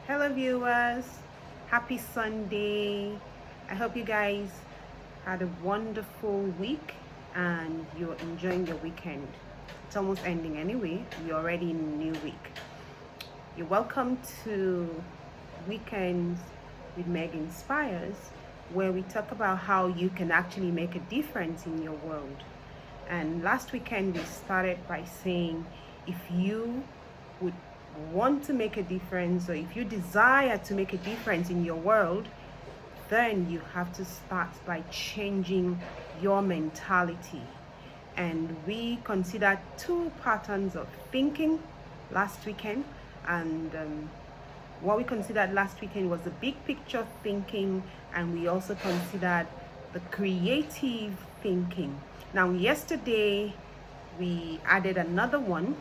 Hello viewers, happy Sunday. I hope you guys had a wonderful week and you're enjoying your weekend. It's almost ending anyway. You're already in a new week. You're welcome to Weekends with Meg Inspires, where we talk about how you can actually make a difference in your world. And last weekend we started by saying if you would want to make a difference, or if you desire to make a difference in your world, then you have to start by changing your mentality. And we considered two patterns of thinking last weekend. And what we considered last weekend was the big picture thinking, and we also considered the creative thinking. Now, yesterday we added another one,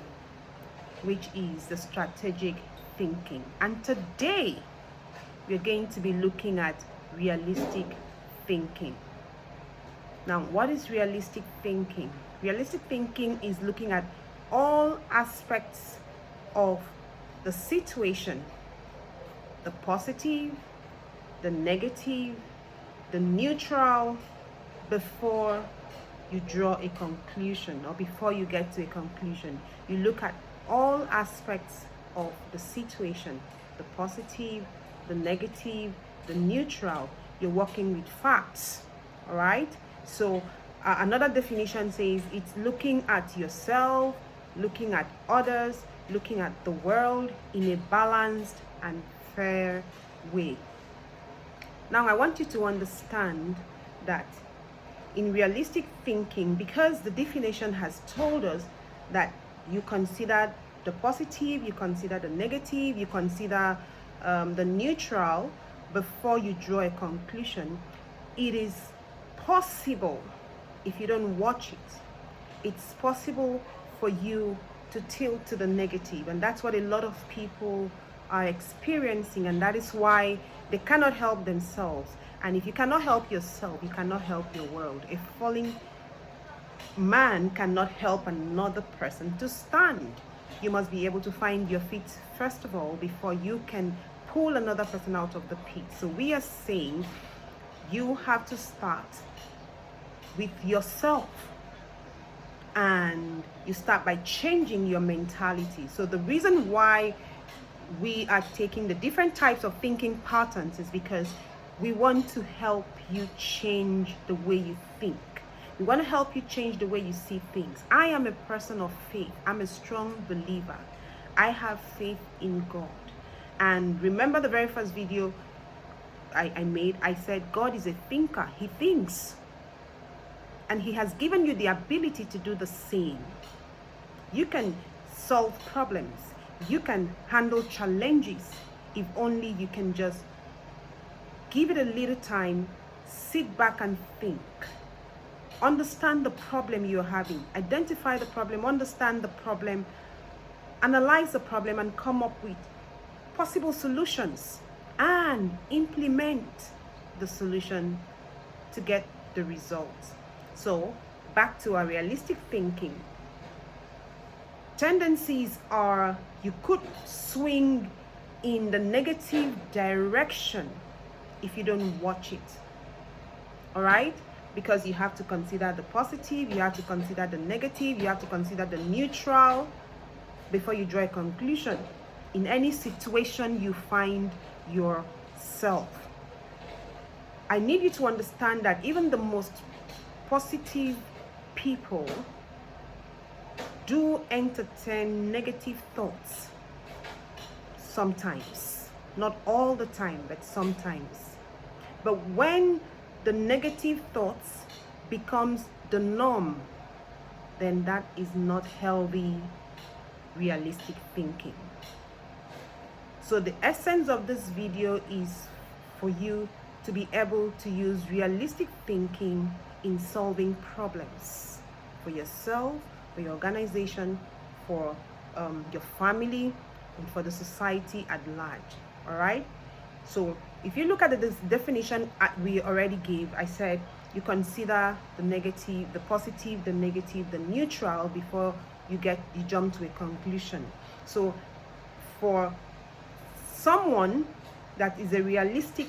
which is the strategic thinking. And today we're going to be looking at realistic thinking. Now, what is realistic thinking? Realistic thinking is looking at all aspects of the situation, the positive, the negative, the neutral, before you draw a conclusion, or before you get to a conclusion. You look at all aspects of the situation, the positive, the negative, the neutral. You're working with facts. All right, so another definition says it's looking at yourself, looking at others, looking at the world in a balanced and fair way. Now I want you to understand that in realistic thinking, because the definition has told us that you consider the positive, you consider the negative, you consider the neutral before you draw a conclusion. It is possible, if you don't watch it, it's possible for you to tilt to the negative, and that's what a lot of people are experiencing, and that is why they cannot help themselves. And if you cannot help yourself, you cannot help your world. A falling man cannot help another person to stand. You must be able to find your feet first of all before you can pull another person out of the pit. So we are saying you have to start with yourself, and you start by changing your mentality. So the reason why we are taking the different types of thinking patterns is because we want to help you change the way you think. We want to help you change the way you see things. I am a person of faith. I'm a strong believer. I have faith in God. And remember the very first video I made, I said God is a thinker. He thinks. And He has given you the ability to do the same. You can solve problems. You can handle challenges if only you can just give it a little time, sit back and think. Understand the problem you're having. Identify the problem, understand the problem, analyze the problem, and come up with possible solutions and implement the solution to get the results. So, back to our realistic thinking. Tendencies are you could swing in the negative direction if you don't watch it. All right? Because you have to consider the positive, you have to consider the negative, you have to consider the neutral before you draw a conclusion in any situation you find yourself. I need you to understand that even the most positive people do entertain negative thoughts sometimes. Not all the time, but sometimes. But when the negative thoughts becomes the norm, then that is not healthy, realistic thinking. So the essence of this video is for you to be able to use realistic thinking in solving problems for yourself, for your organization, for your family, and for the society at large. All right? So if you look at this definition we already gave, I said you consider the negative, the positive, the negative, the neutral before you jump to a conclusion. So for someone that is a realistic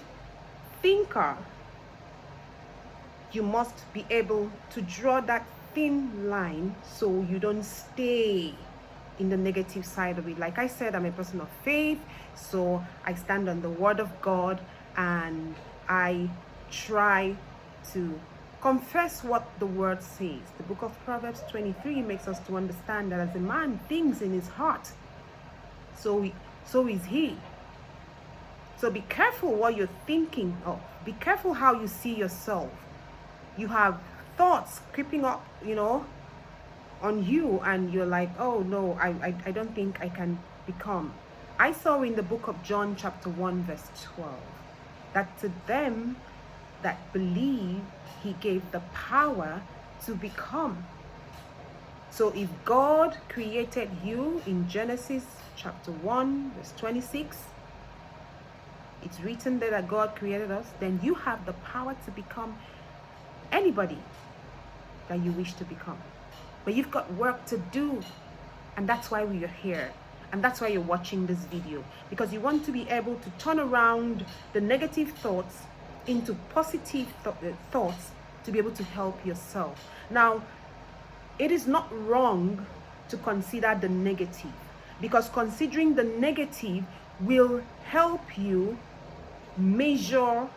thinker, you must be able to draw that thin line so you don't stay in the negative side of it. Like I said, I'm a person of faith, so I stand on the word of God and I try to confess what the word says. The book of Proverbs 23 makes us to understand that as a man thinks in his heart, so is he. So be careful what you're thinking of. Be careful how you see yourself. You have thoughts creeping up, on you, and you're like, oh no, I don't think I can become. I saw in the book of John chapter 1 verse 12 that to them that believe, he gave the power to become. So if God created you in Genesis chapter 1 verse 26, it's written there that God created us, then you have the power to become anybody that you wish to become. But you've got work to do, and that's why we are here, and that's why you're watching this video, because you want to be able to turn around the negative thoughts into positive thoughts to be able to help yourself. Now, it is not wrong to consider the negative, because considering the negative will help you measure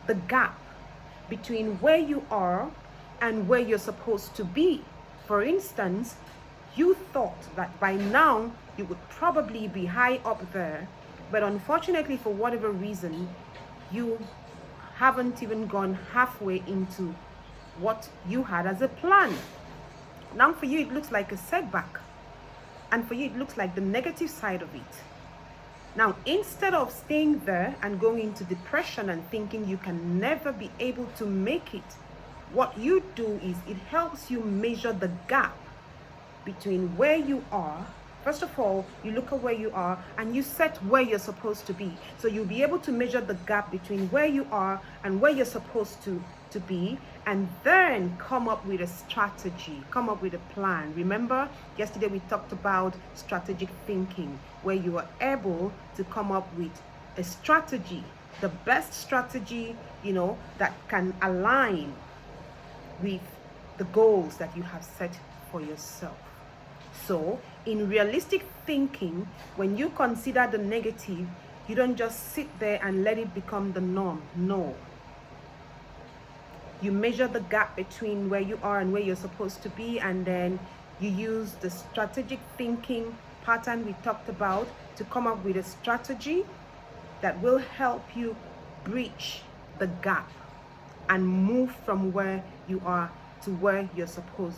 the gap between where you are and where you're supposed to be. For instance, you thought that by now you would probably be high up there, but unfortunately, for whatever reason, you haven't even gone halfway into what you had as a plan. Now for you, it looks like a setback, and for you, it looks like the negative side of it. Now, instead of staying there and going into depression and thinking you can never be able to make it, what you do is it helps you measure the gap between where you are. First of all, you look at where you are and you set where you're supposed to be. So you'll be able to measure the gap between where you are and where you're supposed to be, and then come up with a strategy, come up with a plan. Remember, yesterday we talked about strategic thinking, where you are able to come up with a strategy, the best strategy, that can align with the goals that you have set for yourself. So in realistic thinking, when you consider the negative, you don't just sit there and let it become the norm. No. You measure the gap between where you are and where you're supposed to be, and then you use the strategic thinking pattern we talked about to come up with a strategy that will help you breach the gap and move from where you are to where you're supposed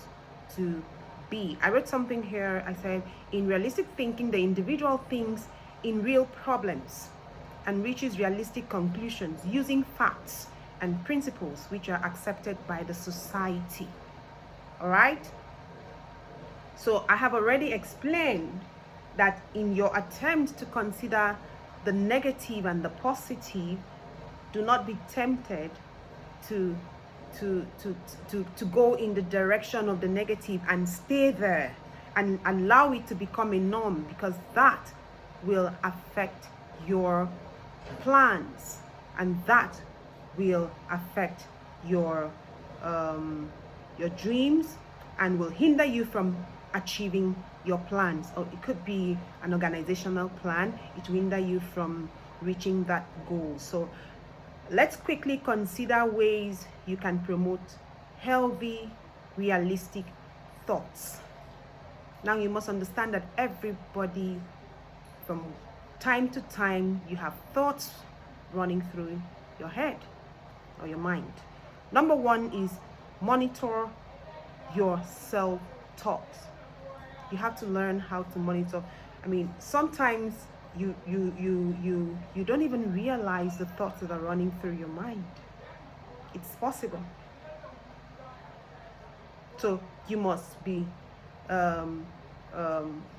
to be. I read something here. I said, in realistic thinking, the individual thinks in real problems and reaches realistic conclusions using facts and principles which are accepted by the society. All right? So I have already explained that in your attempt to consider the negative and the positive, do not be tempted to go in the direction of the negative and stay there and allow it to become a norm, because that will affect your plans, and that will affect your dreams and will hinder you from achieving your plans. Or it could be an organizational plan. It will hinder you from reaching that goal. So let's quickly consider ways you can promote healthy, realistic thoughts. Now you must understand that everybody, from time to time, you have thoughts running through your head or your mind. Number one is monitor your self-talks. You have to learn how to monitor. I mean, sometimes you don't even realize the thoughts that are running through your mind. It's possible. So you must be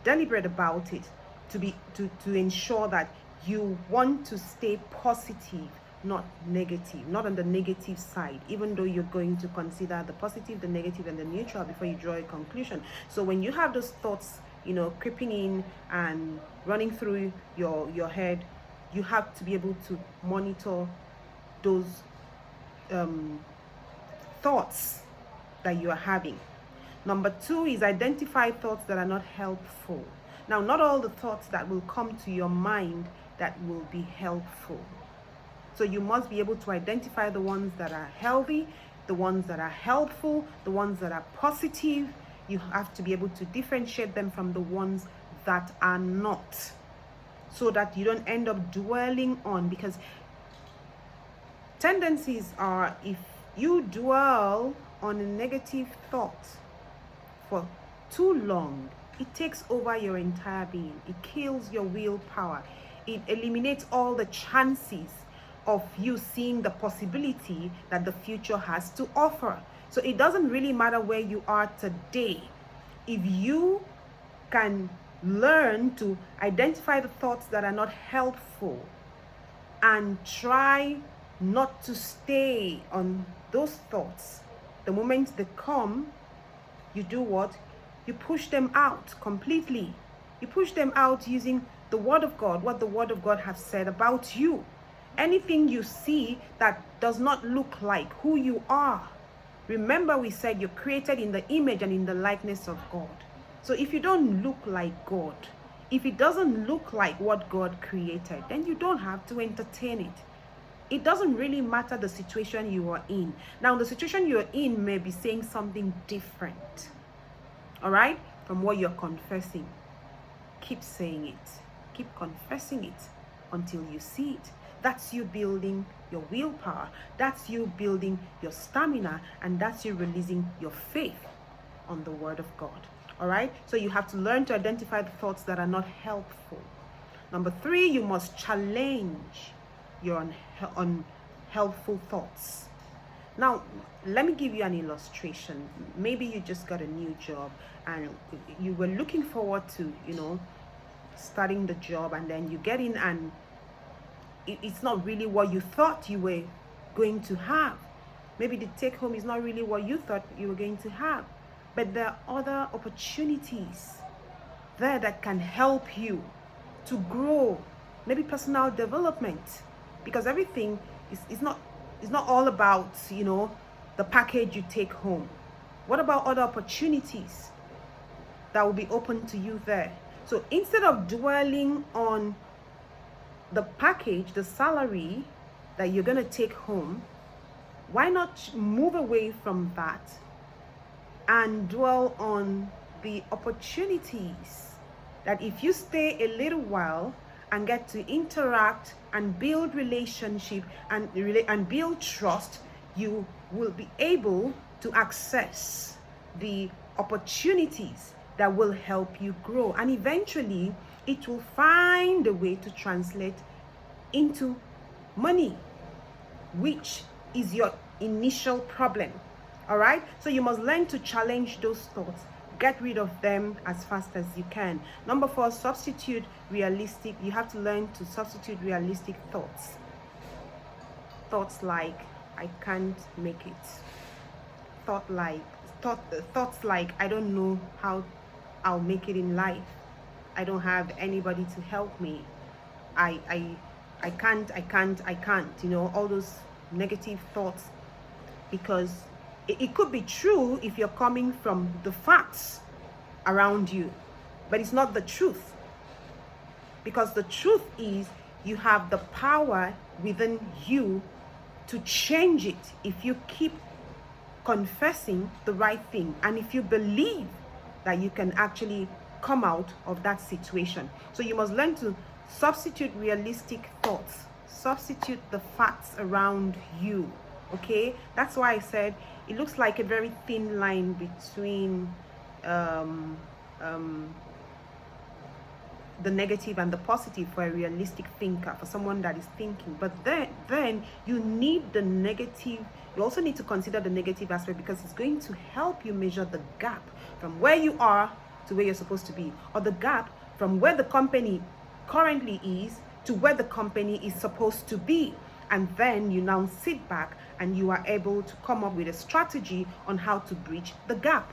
deliberate about it to ensure that you want to stay positive, not negative, not on the negative side, even though you're going to consider the positive, the negative, and the neutral before you draw a conclusion. So when you have those thoughts, creeping in and running through your head, you have to be able to monitor those thoughts that you are having. Number 2 is identify thoughts that are not helpful. Now, not all the thoughts that will come to your mind that will be helpful. So you must be able to identify the ones that are healthy, the ones that are helpful, the ones that are positive. You have to be able to differentiate them from the ones that are not, so that you don't end up dwelling on, because tendencies are, if you dwell on a negative thought for too long, it takes over your entire being. It kills your willpower. It eliminates all the chances of you seeing the possibility that the future has to offer. So it doesn't really matter where you are today. If you can learn to identify the thoughts that are not helpful and try not to stay on those thoughts, the moment they come, you do what? You push them out completely. You push them out using the Word of God, what the Word of God has said about you. Anything you see that does not look like who you are. Remember, we said you're created in the image and in the likeness of God. So if you don't look like God, if it doesn't look like what God created, then you don't have to entertain it. It doesn't really matter the situation you are in. Now, the situation you're in may be saying something different, all right, from what you're confessing. Keep saying it. Keep confessing it until you see it. That's you building your willpower. That's you building your stamina. And that's you releasing your faith on the Word of God. All right? So you have to learn to identify the thoughts that are not helpful. Number 3, you must challenge your unhelpful thoughts. Now, let me give you an illustration. Maybe you just got a new job and you were looking forward to, starting the job, and then you get in and it's not really what you thought you were going to have. Maybe the take home is not really what you thought you were going to have. But there are other opportunities there that can help you to grow, maybe personal development, because everything is not all about, the package you take home. What about other opportunities that will be open to you there? So instead of dwelling on the package, the salary that you're going to take home, why not move away from that and dwell on the opportunities that if you stay a little while and get to interact and build relationship and build trust, you will be able to access the opportunities that will help you grow, and eventually it will find a way to translate into money, which is your initial problem. All right, so you must learn to challenge those thoughts. Get rid of them as fast as you can. Number 4, substitute realistic. You have to learn to substitute realistic thoughts. Thoughts like, I can't make it. Thoughts like, I don't know how I'll make it in life. I don't have anybody to help me. I can't. All those negative thoughts, because it could be true if you're coming from the facts around you, but it's not the truth. Because the truth is, you have the power within you to change it if you keep confessing the right thing, and if you believe that you can actually come out of that situation. So you must learn to substitute realistic thoughts, substitute the facts around you. Okay, that's why I said it looks like a very thin line between the negative and the positive for a realistic thinker, for someone that is thinking. But then you need the negative. You also need to consider the negative aspect, because it's going to help you measure the gap from where you are to where you're supposed to be, or the gap from where the company currently is to where the company is supposed to be. And then you now sit back and you are able to come up with a strategy on how to bridge the gap.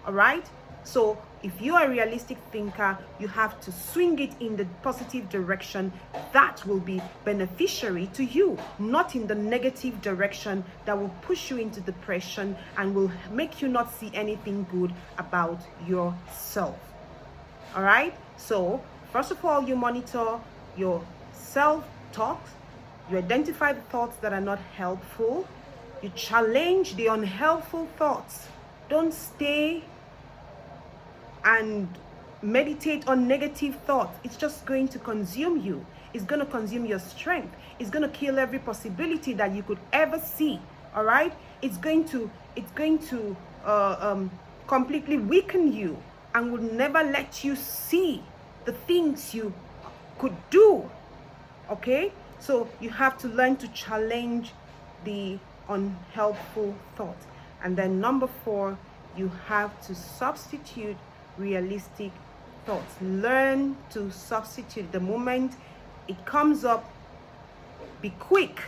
All right? So if you are a realistic thinker, you have to swing it in the positive direction that will be beneficiary to you, not in the negative direction that will push you into depression and will make you not see anything good about yourself. All right? So first of all, you monitor your self-talk. You identify the thoughts that are not helpful. You challenge the unhelpful thoughts. Don't stay and meditate on negative thoughts. It's just going to consume you. It's going to consume your strength. It's going to kill every possibility that you could ever see. All right? It's going to completely weaken you and will never let you see the things you could do. Okay? So you have to learn to challenge the unhelpful thoughts. And then number 4, you have to substitute realistic thoughts. Learn to substitute. The moment it comes up, be quick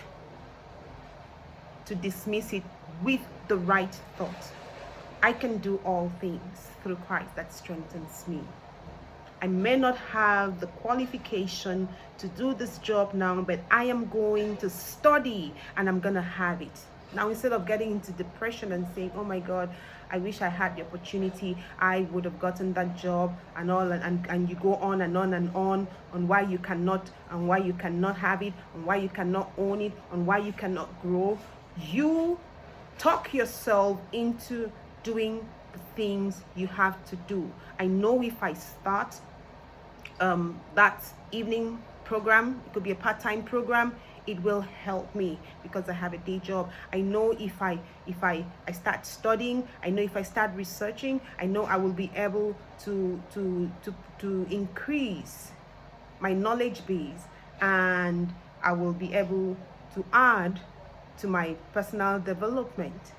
to dismiss it with the right thought. I can do all things through Christ that strengthens me. I may not have the qualification to do this job now, but I am going to study and I'm going to have it. Now, instead of getting into depression and saying, oh my God, I wish I had the opportunity, I would have gotten that job and all, and you go on and on why you cannot, and why you cannot have it, and why you cannot own it, and why you cannot grow. You talk yourself into doing the things you have to do. I know if I start that evening program, it could be a part-time program, it will help me because I have a day job. I know if I start studying, I know if I start researching, I know I will be able to increase my knowledge base, and I will be able to add to my personal development.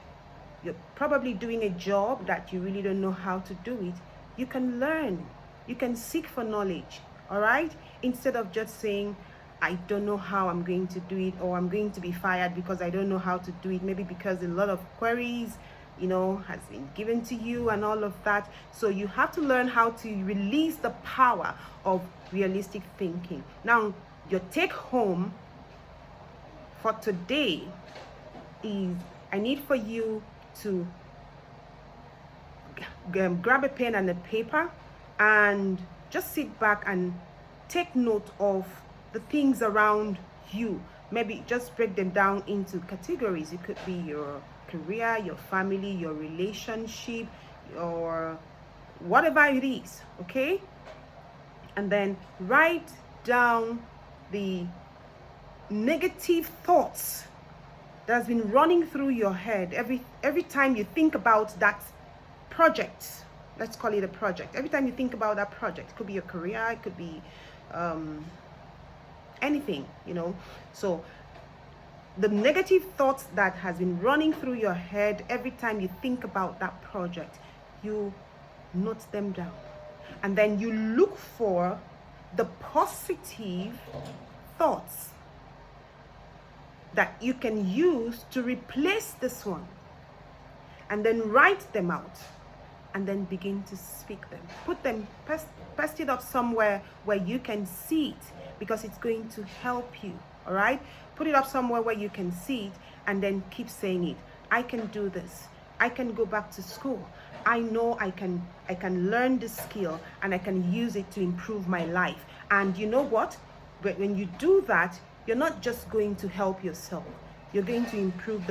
You're probably doing a job that you really don't know how to do it. You can learn. You can seek for knowledge. All right? Instead of just saying, I don't know how I'm going to do it, or I'm going to be fired because I don't know how to do it. Maybe because a lot of queries, has been given to you and all of that. So you have to learn how to release the power of realistic thinking. Now, your take home for today is, I need for you to grab a pen and a paper and just sit back and take note of the things around you. Maybe just break them down into categories. It could be your career, your family, your relationship, or whatever it is, okay? And then write down the negative thoughts that has been running through your head every time you think about that project. Let's call it a project. Every time you think about that project, it could be your career, it could be anything, So the negative thoughts that has been running through your head every time you think about that project, you note them down. And then you look for the positive thoughts that you can use to replace this one. And then write them out. And then begin to speak them. Put them, paste it up somewhere where you can see it, because it's going to help you. All right? Put it up somewhere where you can see it, and then keep saying it. I can do this. I can go back to school. I know I can learn this skill, and I can use it to improve my life. And you know what? When you do that, you're not just going to help yourself. You're going to improve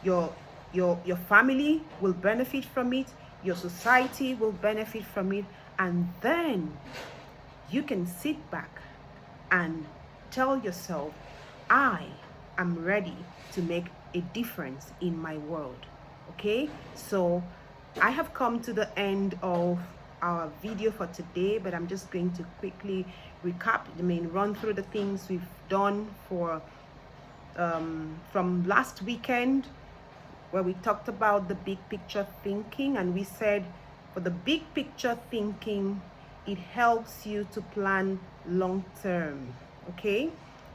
your family will benefit from it, your society will benefit from it, and then you can sit back and tell yourself, I am ready to make a difference in my world. Okay? So I have come to the end of our video for today, but I'm just going to quickly recap, run through the things we've done for from last weekend, where we talked about the big picture thinking, and we said for the big picture thinking, it helps you to plan long term, okay?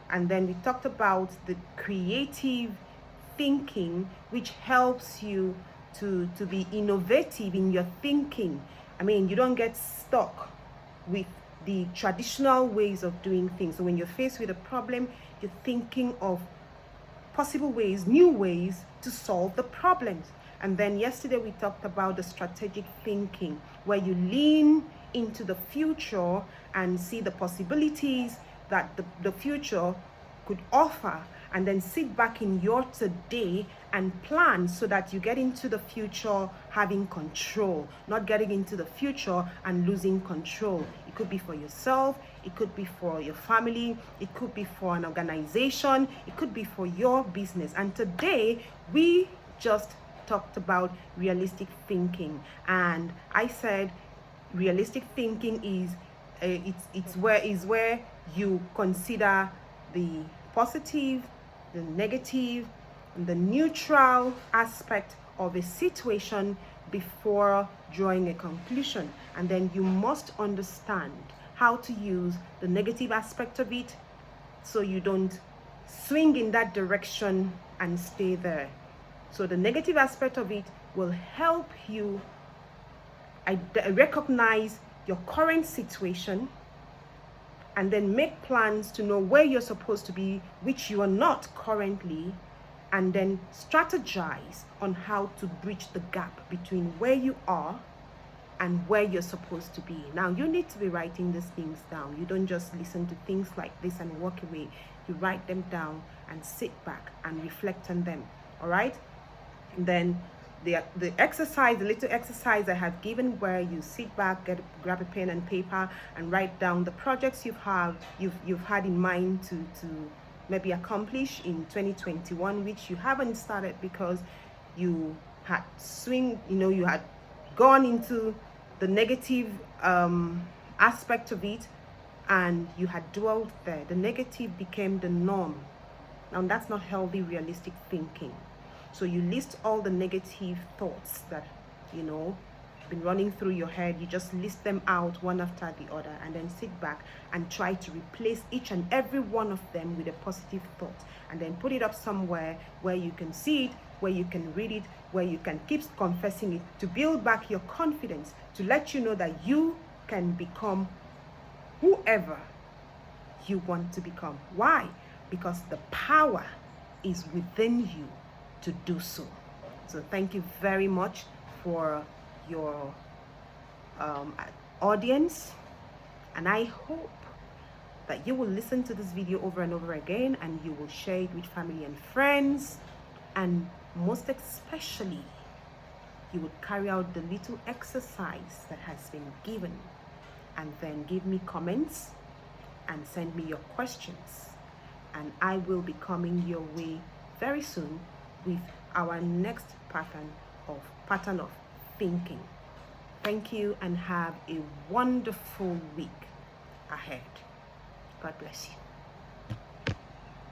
And then we talked about the creative thinking, which helps you to be innovative in your thinking. I mean, you don't get stuck with the traditional ways of doing things. So when you're faced with a problem, you're thinking of possible ways, new ways to solve the problems. And then yesterday we talked about the strategic thinking, where you lean into the future and see the possibilities that the future could offer, and then sit back in your today and plan so that you get into the future having control, not getting into the future and losing control. It could be for yourself, it could be for your family, it could be for an organization, it could be for your business. And today we just talked about realistic thinking, and I said realistic thinking is it's where you consider the positive, the negative, and the neutral aspect of a situation before drawing a conclusion. And then you must understand how to use the negative aspect of it so you don't swing in that direction and stay there. So the negative aspect of it will help you recognize your current situation, and then make plans to know where you're supposed to be, which you are not currently, and then strategize on how to bridge the gap between where you are and where you're supposed to be. Now, you need to be writing these things down. You don't just listen to things like this and walk away. You write them down and sit back and reflect on them. All right? And then the exercise, the little exercise I have given, where you sit back, grab a pen and paper, and write down the projects you've had in mind to maybe accomplish in 2021, which you haven't started because you had you had gone into the negative aspect of it, and you had dwelled there. The negative became the norm. Now that's not healthy, realistic thinking. So you list all the negative thoughts that been running through your head. You just list them out one after the other, and then sit back and try to replace each and every one of them with a positive thought, and then put it up somewhere where you can see it, where you can read it, where you can keep confessing it, to build back your confidence, to let you know that you can become whoever you want to become. Why? Because the power is within you to do so. So thank you very much for your audience, and I hope that you will listen to this video over and over again, and you will share it with family and friends, and most especially you would carry out the little exercise that has been given, and then give me comments and send me your questions, and I will be coming your way very soon with our next pattern of thinking. Thank you, and have a wonderful week ahead. God bless you.